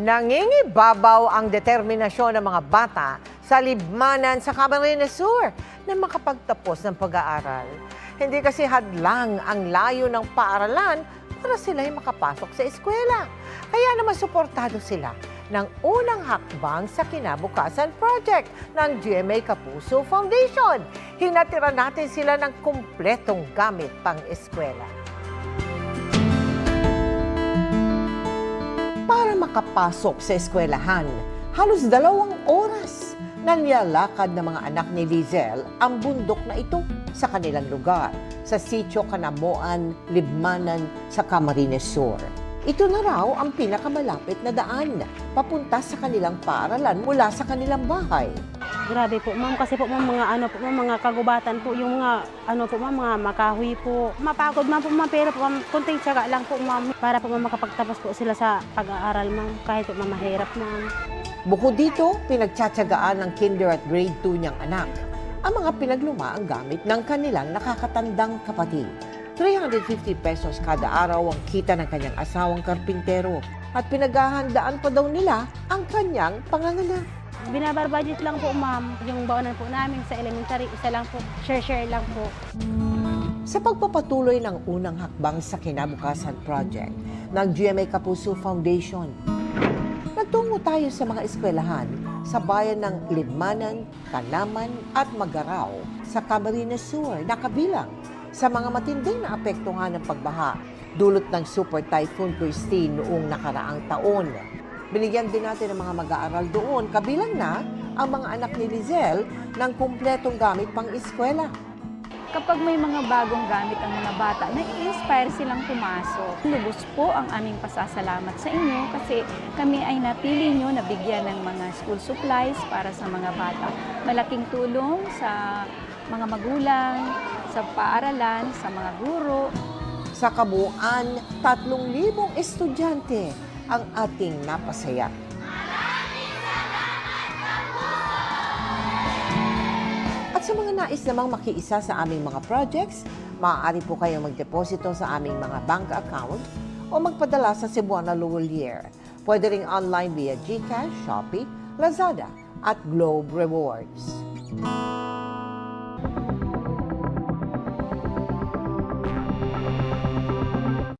Nangingibabaw ang determinasyon ng mga bata sa libmanan sa Camarines Sur na makapagtapos ng pag-aaral. Hindi kasi hadlang ang layo ng paaralan para sila'y makapasok sa eskwela. Kaya naman suportado sila ng unang hakbang sa Kinabukasan Project ng GMA Kapuso Foundation. Hinatiran natin sila ng kumpletong gamit pang eskwela. Para makapasok sa eskwelahan, halos 2 oras na nilalakad ng mga anak ni Lizelle ang bundok na ito sa kanilang lugar, sa Sitio Canamoan, Libmanan sa Camarines Sur. Ito na raw ang pinakamalapit na daan papunta sa kanilang paaralan mula sa kanilang bahay. Grabe po, ma'am, kasi po ma'am, mga kagubatan po, yung mga makahoy po. Mapagod ma'am po, ma'am, pero po, ma'am, kunting tiyaga lang po, ma'am, para po ma'am, makapagtapos po sila sa pag-aaral, ma'am, kahit po ma'am, mahirap, ma'am. Bukod dito, pinagtsatsagaan ng kinder at grade 2 niyang anak ang mga pinaglumaang gamit ng kanilang nakakatandang kapatid. 350 pesos kada araw ang kita ng kanyang asawang karpintero at pinaghahandaan pa daw nila ang kanyang panganganak. Binabarbudget lang po, ma'am, yung baonan po namin sa elementary, isa lang po, share lang po. Sa pagpapatuloy ng unang hakbang sa Kinabukasan Project ng GMA Kapuso Foundation, nagtungo tayo sa mga eskwelahan sa bayan ng Libmanan, Canaman at Magaraw sa Camarines Sur na kabilang sa mga matinding naapektuhan ng pagbaha dulot ng Super Typhoon Christine noong nakaraang taon. Binigyan din natin ng mga mag-aaral doon, kabilang na ang mga anak ni Lizelle ng kumpletong gamit pang eskwela. Kapag may mga bagong gamit ang mga bata, nai-inspire silang pumasok. Lubos po ang aming pasasalamat sa inyo kasi kami ay napili nyo na bigyan ng mga school supplies para sa mga bata. Malaking tulong sa mga magulang, sa paaralan, sa mga guro. Sa kabuuan, 3,000 estudyante ang ating napasaya. At sa mga nais namang makiisa sa aming mga projects, maaari po kayong magdeposito sa aming mga bank account o magpadala sa Cebuana Luwalier. Pwede ring online via GCash, Shopee, Lazada at Globe Rewards.